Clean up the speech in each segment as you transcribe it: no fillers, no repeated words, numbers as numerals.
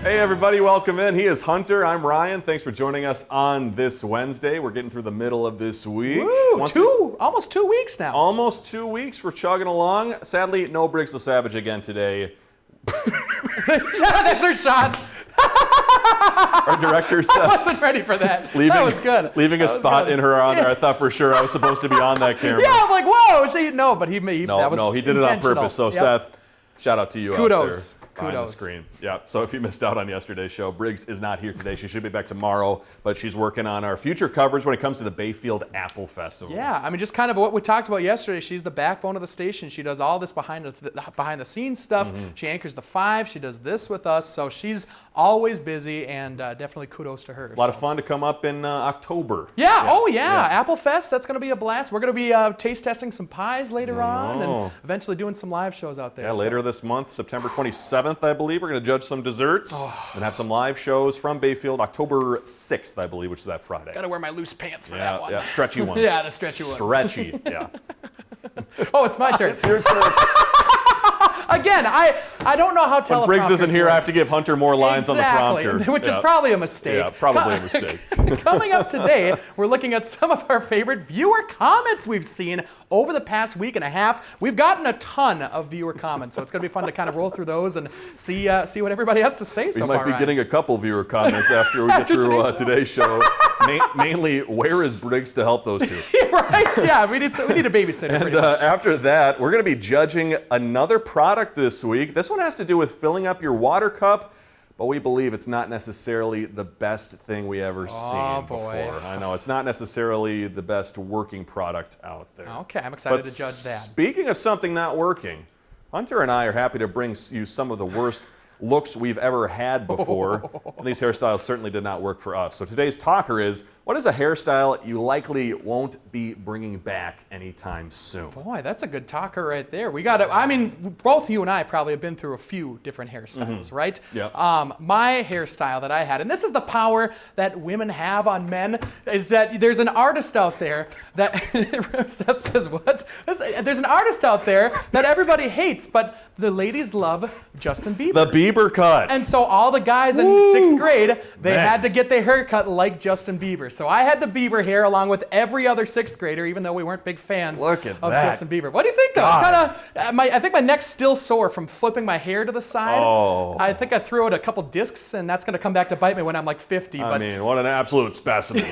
Hey everybody, welcome in. He is Hunter, I'm Ryan. Thanks for joining us on this Wednesday. We're getting through the middle of this week. Woo, almost 2 weeks now. Almost 2 weeks, we're chugging along. Sadly, no Briggs the Savage again today. That's our shot. Our director I wasn't ready for that. That was good. Leaving a spot in her on there. I thought for sure I was supposed to be on that camera. Yeah, I'm like, whoa. But he he did it on purpose. So yep. Seth, shout out to you Kudos. out there behind the screen. Yeah, so if you missed out on yesterday's show, Briggs is not here today. She should be back tomorrow, but she's working on our future coverage when it comes to the Bayfield Apple Festival. Yeah, I mean, just kind of what we talked about yesterday. She's the backbone of the station. She does all this behind the scenes stuff. Mm-hmm. She anchors the 5. She does this with us. So she's always busy, and definitely kudos to her. A lot of fun to come up in October. Yeah. Oh, yeah. Apple Fest, that's going to be a blast. We're going to be taste testing some pies later on and eventually doing some live shows out there. Yeah, later this month, September 27th, I believe, we're going to judge some desserts and have some live shows from Bayfield October 6th, I believe, which is that Friday. Got to wear my loose pants for that one. Yeah, stretchy ones. Yeah, the stretchy ones. Stretchy, yeah. Oh, it's my turn. It's your turn. Again, I don't know how teleprompters When Briggs isn't here, work. I have to give Hunter more lines on the prompter. Which is probably a mistake. Yeah, probably a mistake. Coming up today, we're looking at some of our favorite viewer comments we've seen over the past week and a half. We've gotten a ton of viewer comments, so it's going to be fun to kind of roll through those and see what everybody has to say so far. We might be getting a couple viewer comments after we get through today's show. Mainly, where is Briggs to help those two? Right? Yeah, we need a babysitter. And after that, we're going to be judging another product this week. This one has to do with filling up your water cup, but we believe it's not necessarily the best thing we ever seen before. I know, it's not necessarily the best working product out there. Okay, I'm excited to judge that. Speaking of something not working, Hunter and I are happy to bring you some of the worst looks we've ever had before. And these hairstyles certainly did not work for us. So today's talker is, what is a hairstyle you likely won't be bringing back anytime soon? Boy, that's a good talker right there. We got I mean, both you and I probably have been through a few different hairstyles, right? Yeah. My hairstyle that I had, and this is the power that women have on men, is that there's an artist out there that that says what? There's an artist out there that everybody hates, but the ladies love Justin Bieber. The Bieber cut. And so all the guys in 6th grade, they had to get their hair cut like Justin Bieber. So I had the Bieber hair along with every other 6th grader, even though we weren't big fans of Justin Bieber. What do you think, though? It's kind of, I think my neck's still sore from flipping my hair to the side. Oh. I think I threw out a couple discs, and that's going to come back to bite me when I'm like 50. I mean, what an absolute specimen.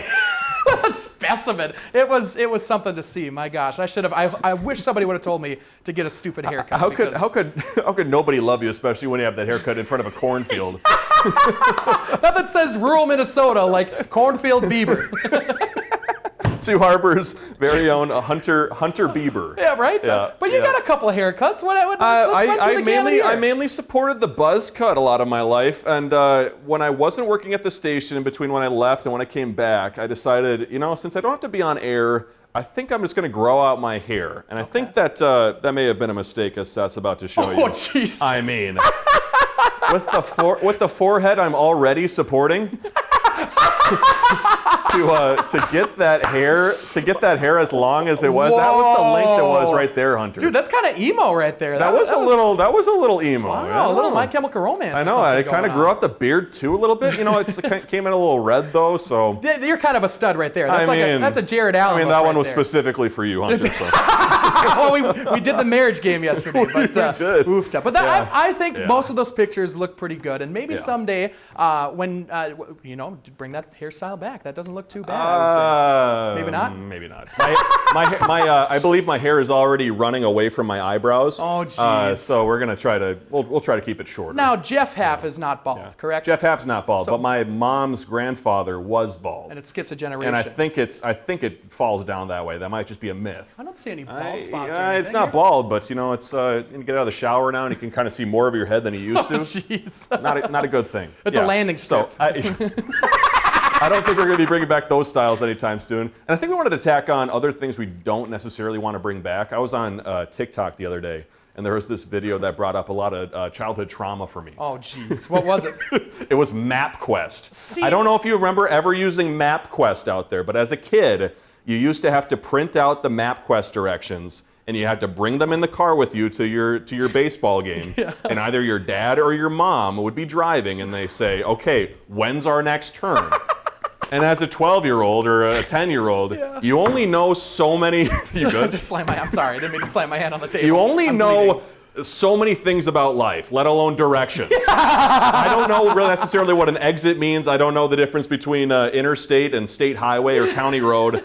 Specimen. It was something to see. My gosh, I wish somebody would have told me to get a stupid haircut. How could nobody love you, especially when you have that haircut in front of a cornfield? Nothing says rural Minnesota like cornfield Bieber. To Harper's very own Hunter Bieber. Yeah, right. Yeah, but you got a couple of haircuts. Let's run through the gamut here. I mainly supported the buzz cut a lot of my life, and when I wasn't working at the station, in between when I left and when I came back, I decided, since I don't have to be on air, I think I'm just going to grow out my hair, and I think that that may have been a mistake, as Seth's about to show you. Oh, jeez. I mean, with the forehead I'm already supporting. to get that hair as long as it was. Whoa. That was the length it was right there, Hunter. Dude, that's kind of emo right there. That was a little emo. Wow, a little My Chemical Romance. I know. I kind of grew out the beard too a little bit. It came in a little red though. So you're kind of a stud right there. That's a Jared Allen. I mean, that one was specifically for you, Hunter. So. Well, we did the marriage game yesterday, but oofed up. But I think most of those pictures look pretty good, and maybe someday when bring that hairstyle back. That doesn't look too bad, I would say. Maybe not? Maybe not. I believe my hair is already running away from my eyebrows. Oh, jeez. So we're going to we'll try to keep it short. Now, Jeff Half is not bald, correct? Jeff Half's not bald, but my mom's grandfather was bald. And it skips a generation. And I think it falls down that way. That might just be a myth. I don't see any bald spots or anything. It's not bald, but, it's you can get out of the shower now and you can kind of see more of your head than you used to. Oh, jeez. Not a good thing. It's a landing strip. So, I don't think we're going to be bringing back those styles anytime soon. And I think we wanted to tack on other things we don't necessarily want to bring back. I was on TikTok the other day, and there was this video that brought up a lot of childhood trauma for me. Oh, jeez. What was it? It was MapQuest. I don't know if you remember ever using MapQuest out there, but as a kid, you used to have to print out the MapQuest directions and you had to bring them in the car with you to your baseball game. And either your dad or your mom would be driving, and they say, "Okay, when's our next turn?" And as a 12-year-old or a 10-year-old, you only know so many. You good? I'm sorry, I didn't mean to slam my hand on the table. You only know so many things about life, let alone directions. I don't know really necessarily what an exit means. I don't know the difference between interstate and state highway or county road.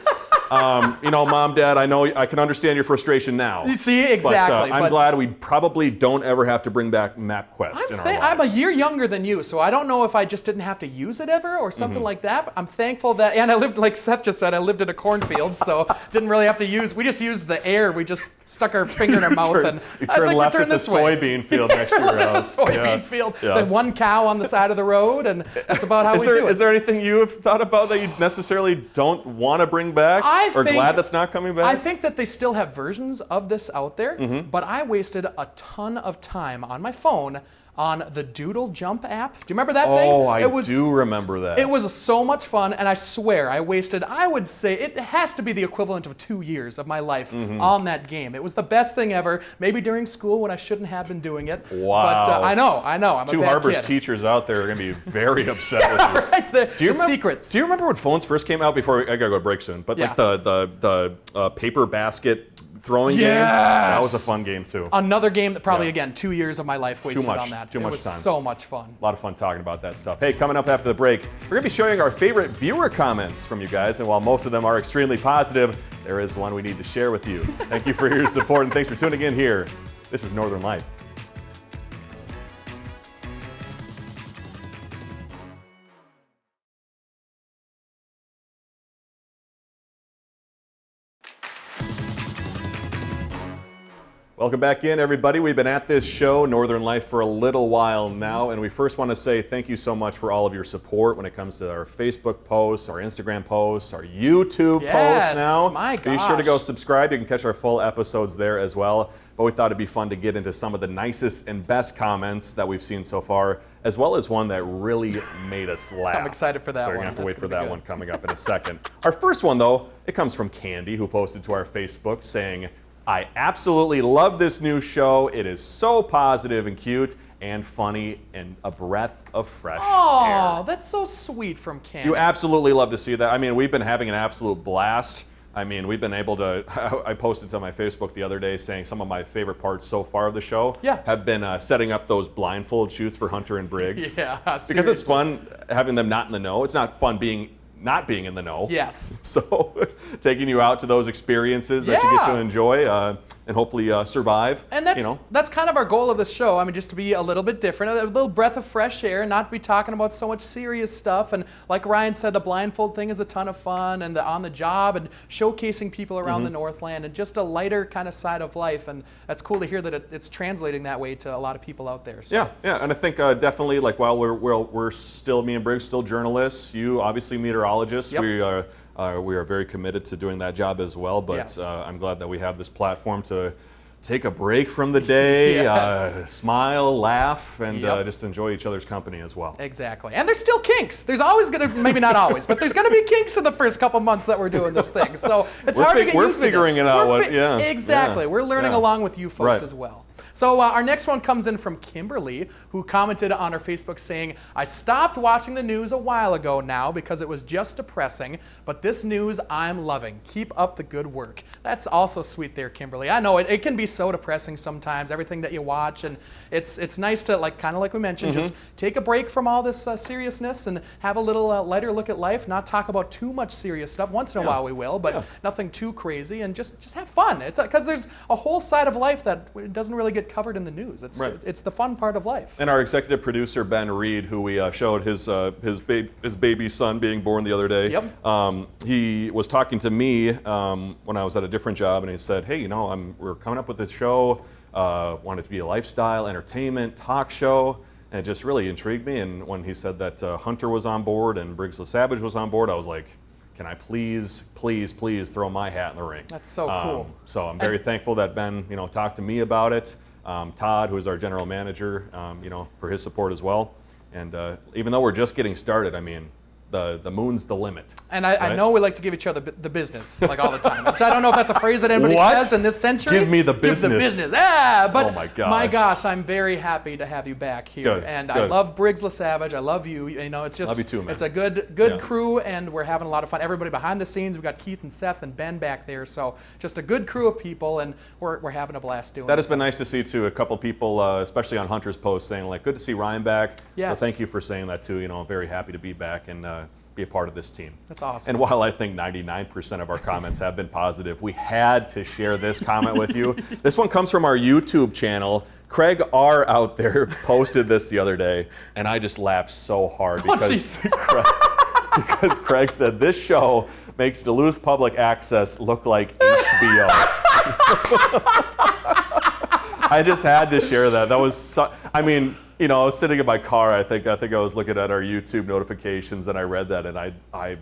Mom, Dad, I know I can understand your frustration now. You see, exactly. But I'm glad we probably don't ever have to bring back MapQuest in our lives. I'm a year younger than you, so I don't know if I just didn't have to use it ever or something like that. But I'm thankful that, and I lived, like Seth just said, I lived in a cornfield, so didn't really have to use. We just used the air. We just stuck our finger in our mouth and you turn left at the soybean field next to your house. The soybean field. The one cow on the side of the road, and that's about how we do it. Is there anything you have thought about that you necessarily don't want to bring back? Glad that's not coming back? I think that they still have versions of this out there, but I wasted a ton of time on my phone on the Doodle Jump app. Do you remember that thing? Oh, I do remember that. It was so much fun, and I swear I wasted, I would say, it has to be the equivalent of 2 years of my life on that game. It was the best thing ever, maybe during school when I shouldn't have been doing it. Wow. But I know, I'm a Two bad Harbor's kid. Teachers out there are going to be very upset with you. Right, the secrets. Do you remember when phones first came out before, I got to go to break soon, but like the paper basket throwing game? That was a fun game too. Another game that probably, again, 2 years of my life wasted on that. Too much time. It was so much fun. A lot of fun talking about that stuff. Hey, coming up after the break, we're going to be showing our favorite viewer comments from you guys, and while most of them are extremely positive, there is one we need to share with you. Thank you for your support, and thanks for tuning in here. This is Northern Life. Welcome back in, everybody. We've been at this show, Northern Life, for a little while now, and we first want to say thank you so much for all of your support when it comes to our Facebook posts, our Instagram posts, our YouTube posts now. My gosh. Be sure to go subscribe. You can catch our full episodes there as well. But we thought it'd be fun to get into some of the nicest and best comments that we've seen so far, as well as one that really made us laugh. I'm excited for that one. So you're going to have to wait for that one coming up in a second. Our first one, though, it comes from Candy, who posted to our Facebook saying, "I absolutely love this new show. It is so positive and cute and funny and a breath of fresh air." Oh, that's so sweet from Candy. You absolutely love to see that. I mean, we've been having an absolute blast. I mean, we've been able to, I posted to my Facebook the other day saying some of my favorite parts so far of the show have been setting up those blindfold shoots for Hunter and Briggs. Yeah, seriously. Because it's fun having them not in the know. It's not fun not being in the know. Yes. So taking you out to those experiences that you get to enjoy and hopefully survive. And that's kind of our goal of this show. I mean, just to be a little bit different, a little breath of fresh air, not be talking about so much serious stuff. And like Ryan said, the blindfold thing is a ton of fun, and the on the job and showcasing people around the Northland and just a lighter kind of side of life. And that's cool to hear that it's translating that way to a lot of people out there. So. Yeah, and I think definitely, like, while we're still, me and Briggs, still journalists, you obviously meteorologists. Yep. We are very committed to doing that job as well, but I'm glad that we have this platform to take a break from the day, smile, laugh, and just enjoy each other's company as well. Exactly. And there's still kinks. There's always going to, maybe not always, but there's going to be kinks in the first couple months that we're doing this thing. So it's hard to get used to this. We're figuring it out. Exactly. We're learning along with you folks as well. So our next one comes in from Kimberly, who commented on our Facebook saying, "I stopped watching the news a while ago now because it was just depressing, but this news I'm loving. Keep up the good work." That's also sweet there, Kimberly. I know it can be so depressing sometimes, everything that you watch, and it's nice to, kind of like we mentioned, just take a break from all this seriousness and have a little lighter look at life, not talk about too much serious stuff. Once in a while we will, but nothing too crazy, and just have fun. It's because there's a whole side of life that doesn't really get covered in the news. It's the fun part of life. And our executive producer, Ben Reed, who we showed his baby son being born the other day, he was talking to me when I was at a different job, and he said, "Hey, we're coming up with this show, want it to be a lifestyle, entertainment, talk show," and it just really intrigued me. And when he said that Hunter was on board and Briggs LeSavage was on board, I was like, can I please throw my hat in the ring? That's so cool. So I'm very thankful that Ben, talked to me about it. Todd, who is our general manager, for his support as well. And even though we're just getting started, I mean, the moon's the limit. And I know we like to give each other the business like all the time, which I don't know if that's a phrase that anybody says in this century. Give me the business. Give the business. Yeah, but oh my gosh, I'm very happy to have you back here. Good, and good. I love Briggs LaSavage. I love you. You know, it's just love you too, man. It's a good crew, and we're having a lot of fun. Everybody behind the scenes, we got Keith and Seth and Ben back there, so just a good crew of people, and we're having a blast doing it. That has been nice to see too. A couple people, especially on Hunter's post, saying like, "Good to see Ryan back." Yes. So thank you for saying that too. You know, I'm very happy to be back and be a part of this team. That's awesome. And while I think 99% of our comments have been positive, we had to share this comment with you. This one comes from our YouTube channel. Craig R. out there posted this the other day, and I just laughed so hard because because Craig said this show makes Duluth Public Access look like HBO. I just had to share that. That was I mean, you know, I was sitting in my car. I think I was looking at our YouTube notifications, and I read that, and I died.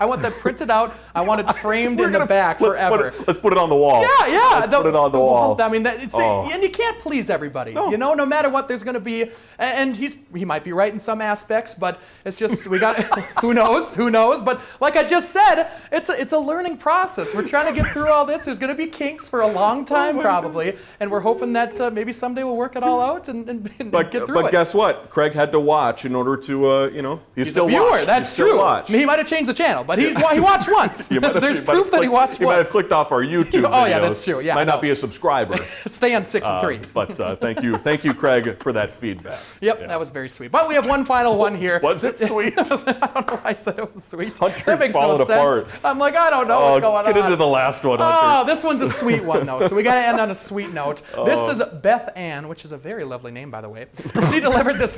I want that printed out. I want it framed in the back forever. Let's put it on the wall. Yeah. Let's put it on the wall. I mean, and you can't please everybody. No. You know, no matter what, there's going to be, and he might be right in some aspects, but it's just we got who knows. But like I just said, it's a learning process. We're trying to get through all this. There's going to be kinks for a long time probably, and we're hoping that maybe someday we'll work it all out and get through it. But guess what? Craig had to watch in order to, you know, he's still a viewer. Watched. That's true. I mean, he might have changed the channel, but he watched once. There's proof that he watched once. He might have clicked off our YouTube videos. Oh yeah, that's true. Yeah, might not be a subscriber. Stay on 6 and 3. But thank you, Craig, for that feedback. Yep, that was very sweet. But we have one final one here. Was it sweet? I don't know why I said it was sweet. Hunter's that makes no sense. apart. I'm like, I don't know what's going on. Get into the last one, Hunter. Oh, this one's a sweet one though, so we got to end on a sweet note. This is Beth Ann, which is a very lovely name, by the way. She delivered this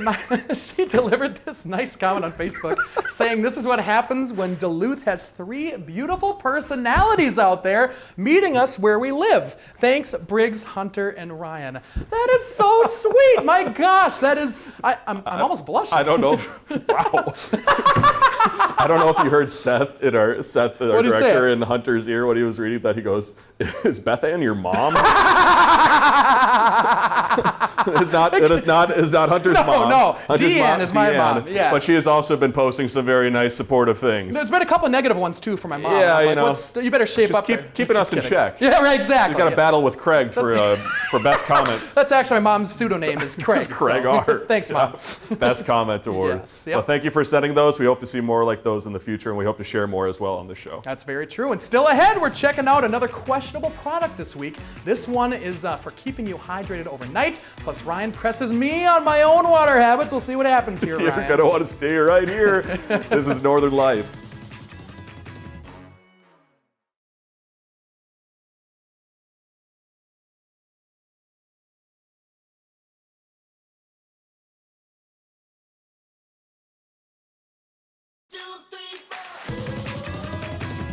nice comment on Facebook saying, "This is what happens when Duluth has 3 beautiful personalities out there meeting us where we live. Thanks, Briggs, Hunter, and Ryan." That is so sweet. My gosh, that is. I'm almost blushing. I don't know. Wow. I don't know if you heard Seth, our director, in Hunter's ear when he was reading that. He goes, "Is Beth Ann your mom?" It's not Hunter's mom. No, Deanne is my mom. Yes. But she has also been posting some very nice supportive things. There's been a couple negative ones too for my mom. Yeah, like, you know, you better shape just up. Keeping us in check. Yeah, right, exactly. You got to battle with Craig for best comment. That's actually my mom's pseudonym is Craig. Craig R. Thanks, Mom. Best comment award. Yes, yep. Well, thank you for sending those. We hope to see more like those in the future, and we hope to share more as well on the show. That's very true. And still ahead, we're checking out another questionable product this week. This one is for keeping you hydrated overnight. Plus, Ryan presses me on my own water habits. We'll see what happens here, Ryan. You're going to want to stay right here. This is Northern Life.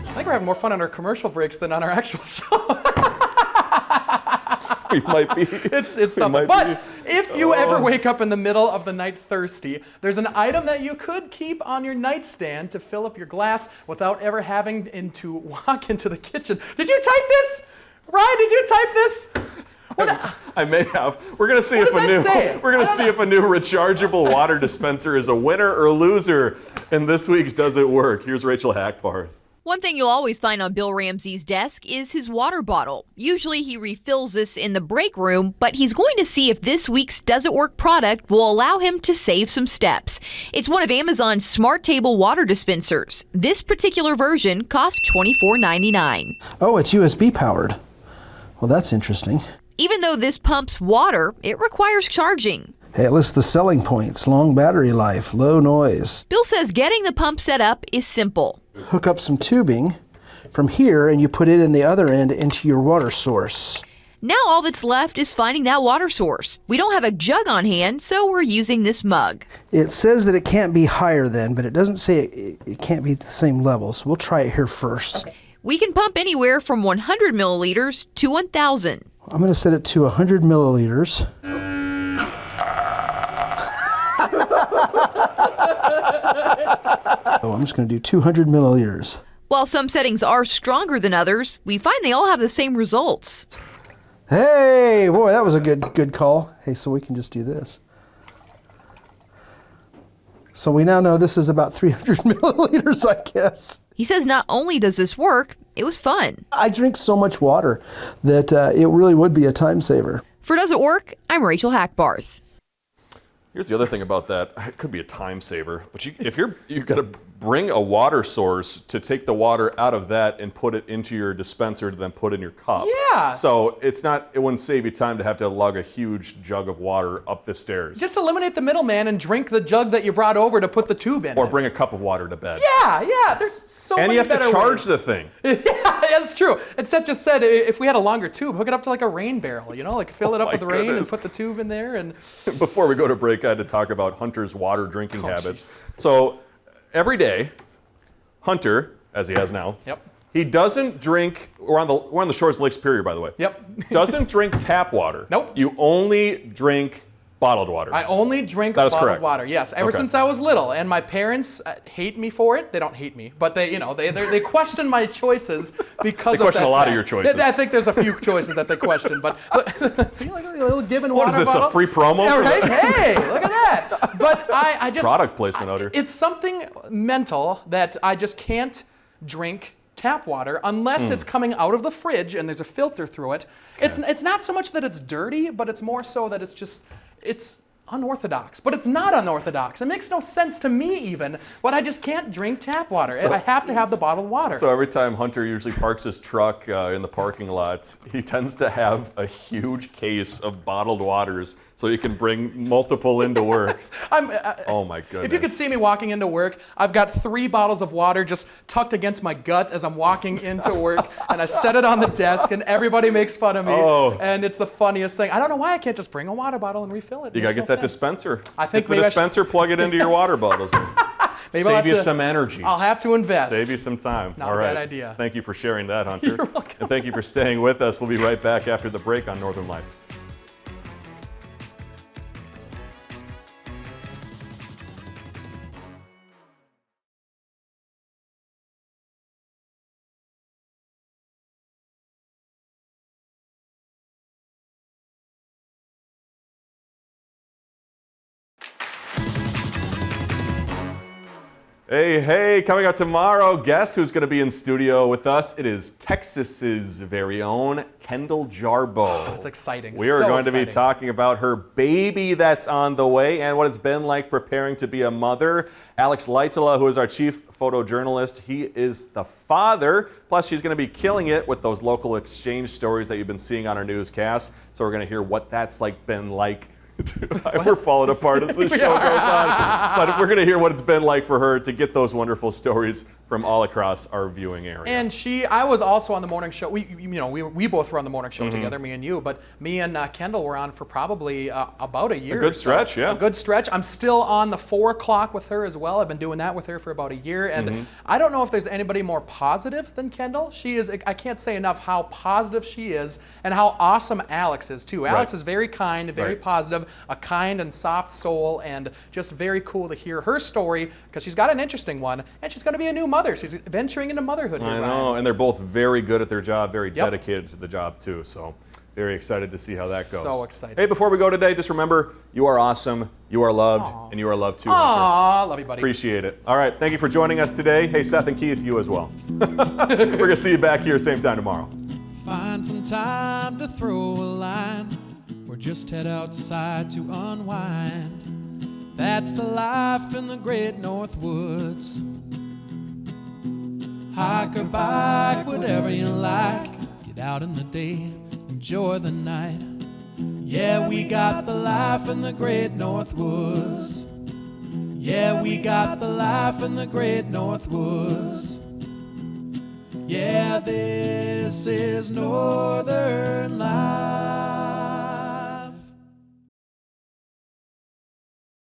I think we're having more fun on our commercial breaks than on our actual show. We might be. It's something. But if you ever wake up in the middle of the night thirsty, there's an item that you could keep on your nightstand to fill up your glass without ever having to walk into the kitchen. Did you type this? Ryan, did you type this? I may have. We're gonna see if a new rechargeable water dispenser is a winner or loser in this week's Does It Work? Here's Rachel Hackbarth. One thing you'll always find on Bill Ramsey's desk is his water bottle. Usually he refills this in the break room, but he's going to see if this week's Does It Work product will allow him to save some steps. It's one of Amazon's Smart Table water dispensers. This particular version costs $24.99. Oh, it's USB powered. Well, that's interesting. Even though this pumps water, it requires charging. Hey, it lists the selling points: long battery life, low noise. Bill says getting the pump set up is simple. Hook up some tubing from here and you put it in the other end into your water source. Now all that's left is finding that water source. We don't have a jug on hand, so we're using this mug. It says that it can't be higher than, but it doesn't say it can't be at the same level, so we'll try it here first. Okay. We can pump anywhere from 100 milliliters to 1,000. I'm going to set it to 100 milliliters. Oh, I'm just going to do 200 milliliters. While some settings are stronger than others, we find they all have the same results. Hey, boy, that was a good call. Hey, so we can just do this. So we now know this is about 300 milliliters, I guess. He says not only does this work, it was fun. I drink so much water that it really would be a time saver. For Does It Work, I'm Rachel Hackbarth. Here's the other thing about that. It could be a time saver, but if you've got to bring a water source to take the water out of that and put it into your dispenser to then put in your cup. Yeah. So it wouldn't save you time to have to lug a huge jug of water up the stairs. Just eliminate the middleman and drink the jug that you brought over to put the tube in. Or bring a cup of water to bed. Yeah, there's so many And you have better to charge ways. the thing. Yeah, that's true. And Seth just said if we had a longer tube, hook it up to like a rain barrel, like fill it up my with the rain and goodness. put the tube in there. And Before we go to break, I had to talk about Hunter's water drinking habits. jeez. So every day, Hunter, as he has now, Yep. he doesn't drink. We're on the shores of Lake Superior, by the way. Yep. Doesn't drink tap water. Nope. You only drink bottled water. I only drink That is bottled correct. water. Yes, ever Okay. since I was little, and my parents hate me for it. They don't hate me, but they question my choices because They of question that a lot of fact. your choices. I think there's a few choices that they question, but see, like a little given What water is this, bottle. a free promo? Yeah, for right? that? Hey, look at that. But I just Product placement, Hunter. It's something mental that I just can't drink tap water unless it's coming out of the fridge and there's a filter through it. It's not so much that it's dirty, but it's more so that it's unorthodox. But it's not unorthodox. It makes no sense to me even, but I just can't drink tap water. I have to have the bottled water. So every time Hunter usually parks his truck in the parking lot, he tends to have a huge case of bottled waters so he can bring multiple into work. Oh my goodness. If you could see me walking into work, I've got 3 bottles of water just tucked against my gut as I'm walking into work, and I set it on the desk, and everybody makes fun of me, and it's the funniest thing. I don't know why I can't just bring a water bottle and refill it. You gotta get that dispenser. I think get the maybe dispenser, plug it into your water bottles. Maybe I'll Save have you to- some energy. I'll have to invest. Save you some time. Not All a right. bad idea. Thank you for sharing that, Hunter. You're welcome. And thank you for staying with us. We'll be right back after the break on Northern Life. Hey, coming up tomorrow, guess who's going to be in studio with us? It is Texas's very own Kendall Jarboe. That's exciting. We are So going to be exciting. talking about her baby that's on the way and what it's been like preparing to be a mother. Alex Leitala, who is our chief photojournalist, he is the father. Plus, she's going to be killing it with those local exchange stories that you've been seeing on our newscasts. So we're going to hear what that's been like. We're falling apart as this show goes on. But we're going to hear what it's been like for her to get those wonderful stories from all across our viewing area. And I was also on the morning show. We both were on the morning Mm-hmm. show together, me and you. But me and Kendall were on for probably about a year. A good or so. stretch, yeah. A good stretch. I'm still on the 4 o'clock with her as well. I've been doing that with her for about a year, and Mm-hmm. I don't know if there's anybody more positive than Kendall. She is. I can't say enough how positive she is, and how awesome Alex is too. Alex is very kind, very Right. positive, a kind and soft soul, and just very cool to hear her story because she's got an interesting one, and she's going to be a new mother. She's venturing into motherhood. I here, know, Ryan. and they're both very good at their job, very Yep. dedicated to the job too. So very excited to see how that goes. So excited. Hey, before we go today, just remember, you are awesome, you are loved, and you are loved too. Hunter. Aw, love you, buddy. Appreciate it. All right, thank you for joining us today. Hey, Seth and Keith, you as well. We're going to see you back here same time tomorrow. Find some time to throw a line, or just head outside to unwind. That's the life in the great North Woods. Hike or bike, whatever you like. Get out in the day, enjoy the night. Yeah, we got the life in the great North Woods. Yeah, we got the life in the great North Woods. Yeah, this is Northern Life.